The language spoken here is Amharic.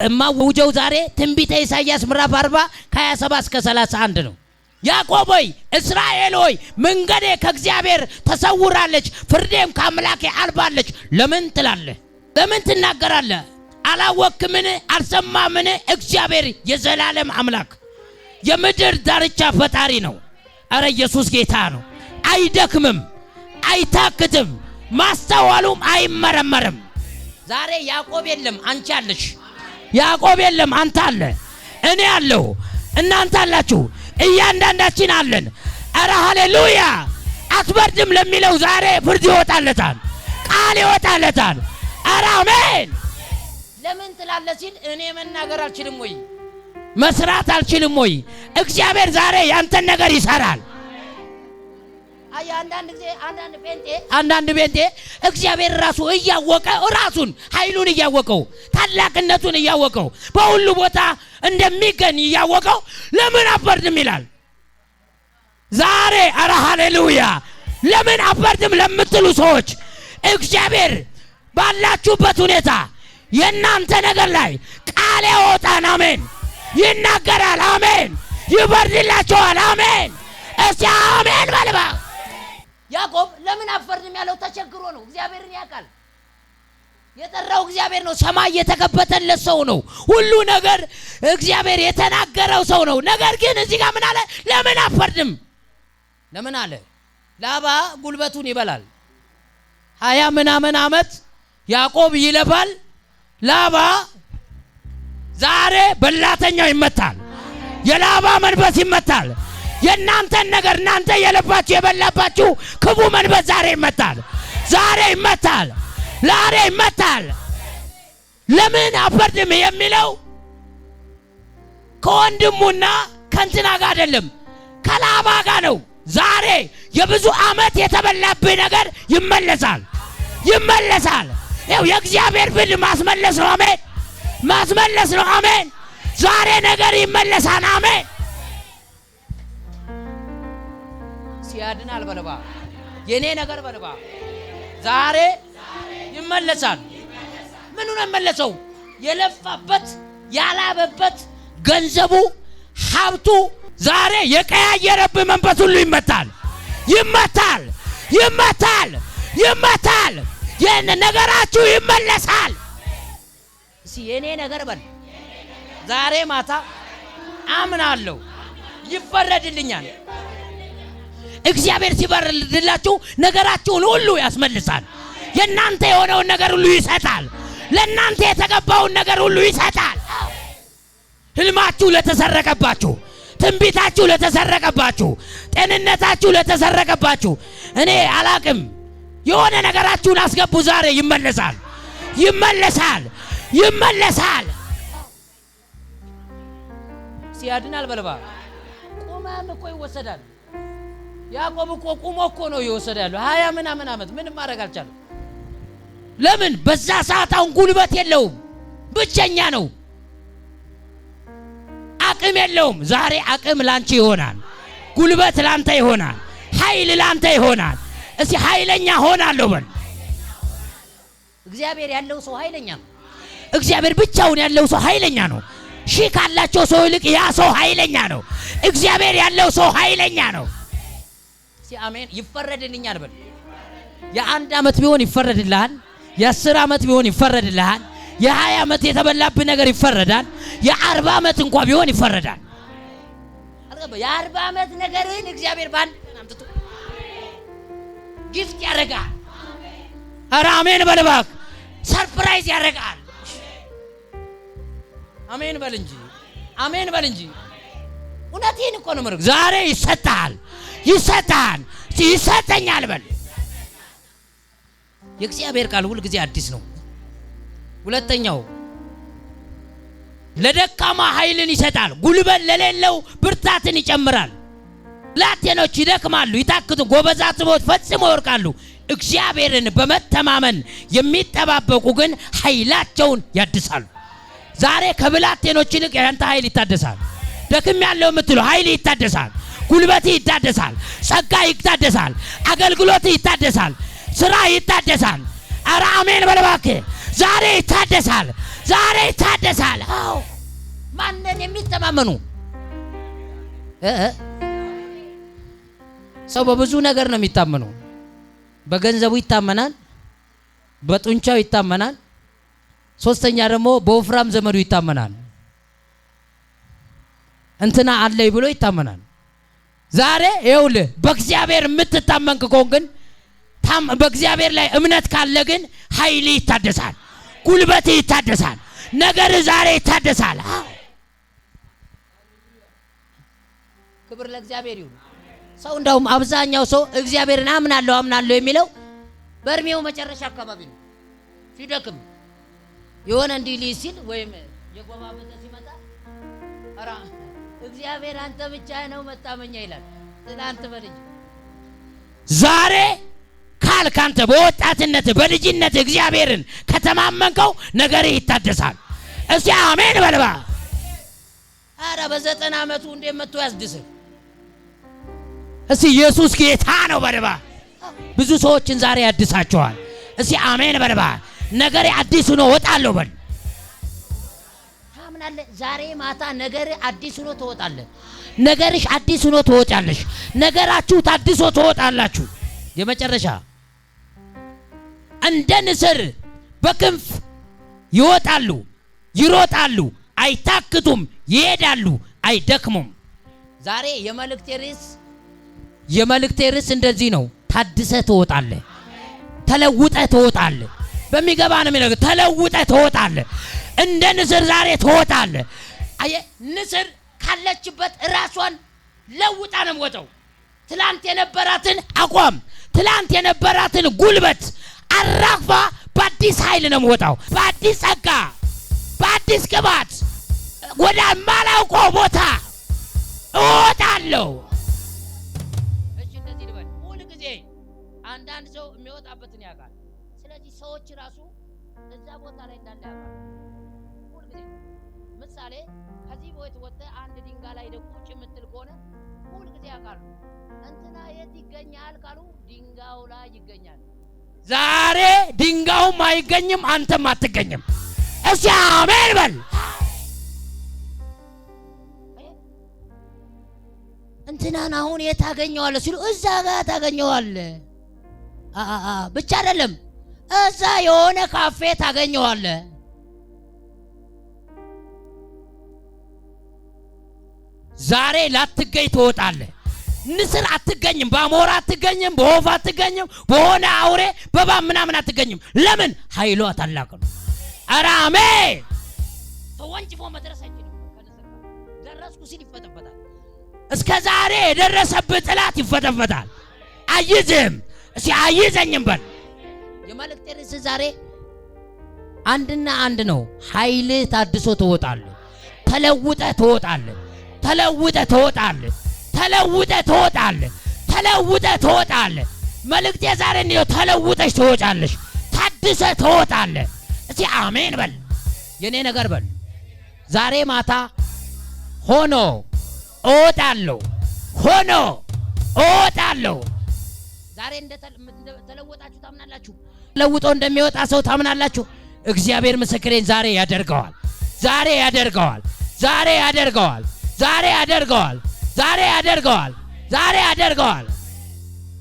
እማውጀው ዛሬ ትንቢተ ኢሳይያስ ምዕራፍ 40 ከ27 እስከ 31 ነው። ያዕቆብ ሆይ እስራኤል ሆይ መንገዴ ከእግዚአብሔር ተሰውራለች፣ ፍርዴም ከአምላኬ አልባለች ለምን ትላለህ? ለምን ትናገራለህ? አላወቅምን? አልሰማምን? እግዚአብሔር የዘላለም አምላክ የምድር ዳርቻ ፈጣሪ ነው። አረ ኢየሱስ ጌታ ነው። አይደክምም፣ አይታክትም፣ ማስተዋሉም አይመረመርም። ዛሬ ያዕቆብ የለም አንቺ አለሽ። ያዕቆብ የለም አንተ አለ፣ እኔ አለሁ፣ እናንተ አላችሁ፣ እያንዳንዳችን አለን። አረ ሃሌሉያ! አትበርድም ለሚለው ዛሬ ፍርድ ይወጣለታል፣ ቃል ይወጣለታል። አረ አሜን። ለምን ትላለህ ሲል እኔ መናገር አልችልም ወይ? መስራት አልችልም ወይ? እግዚአብሔር ዛሬ ያንተን ነገር ይሰራል። አይ አንዳንድ ጴንጤ እግዚአብሔር ራሱ እያወቀ ራሱን ኃይሉን እያወቀው ታላቅነቱን እያወቀው በሁሉ ቦታ እንደሚገኝ እያወቀው ለምን አፈርድም ይላል። ዛሬ አረ ሃሌሉያ! ለምን አፈርድም ለምትሉ ሰዎች እግዚአብሔር ባላችሁበት ሁኔታ የናንተ ነገር ላይ ቃል ያወጣል። አሜን። ይናገራል። አሜን። ይበርድላችኋል። አሜን። እስቲ አሜን በልባ። ያዕቆብ ለምን አፈርድም ያለው ተቸግሮ ነው። እግዚአብሔርን ያውቃል። የጠራው እግዚአብሔር ነው። ሰማይ የተከፈተለት ሰው ነው። ሁሉ ነገር እግዚአብሔር የተናገረው ሰው ነው። ነገር ግን እዚህ ጋር ምን አለ? ለምን አፈርድም? ለምን አለ? ላባ ጉልበቱን ይበላል። 20 ምናምን ዓመት ያዕቆብ ይለፋል። ላባ ዛሬ በላተኛው ይመታል። የላባ መንፈስ ይመታል። የናንተን ነገር እናንተ የለባችሁ የበላባችሁ ክፉ መንፈስ ዛሬ ይመታል። ዛሬ ይመታል። ዛሬ ይመታል። ለምን አፈርድም የሚለው ከወንድሙና ከእንትና ጋር አይደለም፣ ከላባ ጋር ነው። ዛሬ የብዙ ዓመት የተበላብህ ነገር ይመለሳል። ይመለሳል። ይኸው የእግዚአብሔር ብል ማስመለስ ነው። አሜን። ማስመለስ ነው። አሜን። ዛሬ ነገር ይመለሳል። አሜን። ሲያድናል በልባ የኔ ነገር በልባ ዛሬ ይመለሳል። ምኑ ነው የሚመለሰው? የለፋበት ያላበበት ገንዘቡ ሀብቱ ዛሬ የቀያየረብህ መንፈስ ሁሉ ይመታል። ይመታል። ይመታል። ይመታል። የኔ ነገራችሁ ይመለሳል። እሺ የኔ ነገር በል ዛሬ ማታ አምናለሁ ይፈረድልኛል። እግዚአብሔር ሲፈርድላችሁ ነገራችሁን ሁሉ ያስመልሳል። የናንተ የሆነውን ነገር ሁሉ ይሰጣል። ለናንተ የተገባውን ነገር ሁሉ ይሰጣል። ህልማችሁ ለተሰረቀባችሁ፣ ትንቢታችሁ ለተሰረቀባችሁ፣ ጤንነታችሁ ለተሰረቀባችሁ እኔ አላቅም የሆነ ነገራችሁን አስገቡ። ዛሬ ይመለሳል። ይመለሳል። ይመለሳል። ሲያድናል በልባ ቁማም እኮ ይወሰዳል። ያዕቆብ እኮ ቁሞ እኮ ነው ይወሰዳል። 20 ምናምን ዓመት ምንም ማድረግ አልቻለም። ለምን? በዛ ሰዓት አሁን ጉልበት የለውም፣ ብቸኛ ነው፣ አቅም የለውም። ዛሬ አቅም ላንቺ ይሆናል፣ ጉልበት ላንተ ይሆናል፣ ኃይል ላንተ ይሆናል። እስቲ ኃይለኛ ሆናለሁ በል። እግዚአብሔር ያለው ሰው ኃይለኛ ነው። እግዚአብሔር ብቻውን ያለው ሰው ኃይለኛ ነው። ሺህ ካላቸው ሰው ይልቅ ያ ሰው ኃይለኛ ነው። እግዚአብሔር ያለው ሰው ኃይለኛ ነው። አሜን። ይፈረድልኛል በል። የ1 ዓመት ቢሆን ይፈረድልሃል። የ10 ዓመት ቢሆን ይፈረድልሃል። የ20 ዓመት የተበላብህ ነገር ይፈረዳል። የ40 ዓመት እንኳን ቢሆን ይፈረዳል። የ40 ዓመት ነገርን እግዚአብሔር ባንድ አምጥቶ ጊፍት ያደርጋል። ኧረ አሜን በል እባክህ። ሰርፕራይዝ ያደርጋል። አሜን በል እንጂ፣ አሜን በል እንጂ። እውነቴን እኮ ነው የምልህ። ዛሬ ይሰጣል። ይሰጣል። ይሰጠኛል በል። የእግዚአብሔር ቃል ሁል ጊዜ አዲስ ነው። ሁለተኛው ለደካማ ኃይልን ይሰጣል፣ ጉልበት ለሌለው ብርታትን ይጨምራል። ብላቴኖች ይደክማሉ፣ ይታክቱ፣ ጎበዛዝቶች ፈጽሞ ይወድቃሉ። እግዚአብሔርን በመተማመን የሚጠባበቁ ግን ኃይላቸውን ያድሳሉ። ዛሬ ከብላቴኖች ይልቅ ያንተ ኃይል ይታደሳል። ደክም ያለው የምትለው ኃይል ይታደሳል። ጉልበት ይታደሳል። ጸጋ ይታደሳል። አገልግሎት ይታደሳል። ስራ ይታደሳል። አረ አሜን በል እባክህ። ዛሬ ይታደሳል። ዛሬ ይታደሳል። አዎ ማንን የሚተማመኑ ሰው በብዙ ነገር ነው የሚታመነው። በገንዘቡ ይታመናል፣ በጡንቻው ይታመናል፣ ሶስተኛ ደግሞ በወፍራም ዘመዱ ይታመናል። እንትና አለይ ብሎ ይታመናል። ዛሬ ይኸውልህ በእግዚአብሔር የምትታመን ከሆነ ግን በእግዚአብሔር ላይ እምነት ካለ ግን ኃይል ይታደሳል፣ ጉልበት ይታደሳል፣ ነገር ዛሬ ይታደሳል። ክብር ለእግዚአብሔር ይሁን። ሰው እንደውም አብዛኛው ሰው እግዚአብሔርን አምናለሁ የሚለው በእድሜው መጨረሻ አካባቢ ነው። ሲደክም የሆነ እንዲህ ሲል ወይም የጎባበተ ሲመጣ አራ እግዚአብሔር አንተ ብቻ ነው መታመኛ ይላል። ትናንት በልጅ ዛሬ ካልካንተ በወጣትነት በልጅነት እግዚአብሔርን ከተማመንከው ነገር ይታደሳል። እስቲ አሜን በልባ። አረ በ90 ዓመቱ እንደመጥቶ ያስድስህ። እስቲ ኢየሱስ ጌታ ነው በልባ። ብዙ ሰዎችን ዛሬ ያድሳቸዋል። እስቲ አሜን በልባ። ነገር አዲስ ሆኖ ወጣለሁ በል። ታምናለህ? ዛሬ ማታ ነገር አዲስ ሆኖ ትወጣለህ። ነገርሽ አዲስ ሆኖ ትወጣለሽ። ነገራችሁ ታድሶ ትወጣላችሁ። የመጨረሻ እንደ ንስር በክንፍ ይወጣሉ፣ ይሮጣሉ፣ አይታክቱም፣ ይሄዳሉ፣ አይደክሙም። ዛሬ የመልእክቴ ርዕስ እንደዚህ ነው። ታድሰ ትወጣለህ፣ ተለውጠ ትወጣለህ። በሚገባ ነው የሚለው። ተለውጠ ትወጣለህ። እንደ ንስር ዛሬ ትወጣለህ። አየህ፣ ንስር ካለችበት ራሷን ለውጣ ነው የምወጣው። ትላንት የነበራትን አቋም፣ ትላንት የነበራትን ጉልበት አራግፋ በአዲስ ኃይል ነው የምወጣው። በአዲስ ጸጋ፣ በአዲስ ቅባት ወደ ማላውቀው ቦታ እወጣለሁ። እሺ እንደዚህ ልበል። ሁሉ ጊዜ አንዳንድ ሰው የሚወጣበትን ያውቃል። ስለዚህ ሰዎች ራሱ እዛ ቦታ ላይ እንዳለ ያውቃል። ሁሉ ጊዜ ምሳሌ ከዚህ ቦታ ወጥተህ አንድ ድንጋይ ላይ ቁጭ የምትል ከሆነ ሁሉ ጊዜ ያውቃሉ። እንትና የት ይገኛል ካሉ ድንጋዩ ላይ ይገኛል። ዛሬ ድንጋዩም አይገኝም፣ አንተም አትገኝም። እስቲ አሜን በል። እንትናን አሁን የት ታገኘዋለህ ሲሉ እዛ ጋር ታገኘዋለህ። ብቻ አይደለም እዛ የሆነ ካፌ ታገኘዋለህ። ዛሬ ላትገኝ ትወጣለህ። ንስር አትገኝም፣ በአሞራ አትገኝም፣ በወፍ አትገኝም፣ በሆነ አውሬ በባብ ምናምን አትገኝም። ለምን? ኃይሏ ታላቅ ነው። ኧረ አሜን። ተወንጭፎ መድረስ አይችልም። ደረስኩ ሲል ይፈተፈታል። እስከ ዛሬ የደረሰብህ ጥላት ይፈተፈታል። አይዝም። እስኪ አይዘኝም በል። የመልእክቴ ርዕስ ዛሬ አንድና አንድ ነው። ኃይል ታድሶ ትወጣለህ፣ ተለውጠ ትወጣለህ፣ ተለውጠ ትወጣለህ፣ ተለውጠ ትወጣለህ፣ ተለውጠ ትወጣለህ። መልእክቴ ዛሬ ነው። ተለውጠሽ ትወጫለሽ፣ ታድሰ ትወጣለህ። እስቲ አሜን በል። የኔ ነገር በል። ዛሬ ማታ ሆኖ እወጣለሁ፣ ሆኖ እወጣለሁ። ዛሬ እንደተለወጣችሁ ታምናላችሁ? ለውጦ እንደሚወጣ ሰው ታምናላችሁ? እግዚአብሔር ምስክሬን ዛሬ ያደርገዋል፣ ዛሬ ያደርገዋል፣ ዛሬ ያደርገዋል፣ ዛሬ ያደርገዋል፣ ዛሬ ያደርገዋል፣ ዛሬ ያደርገዋል።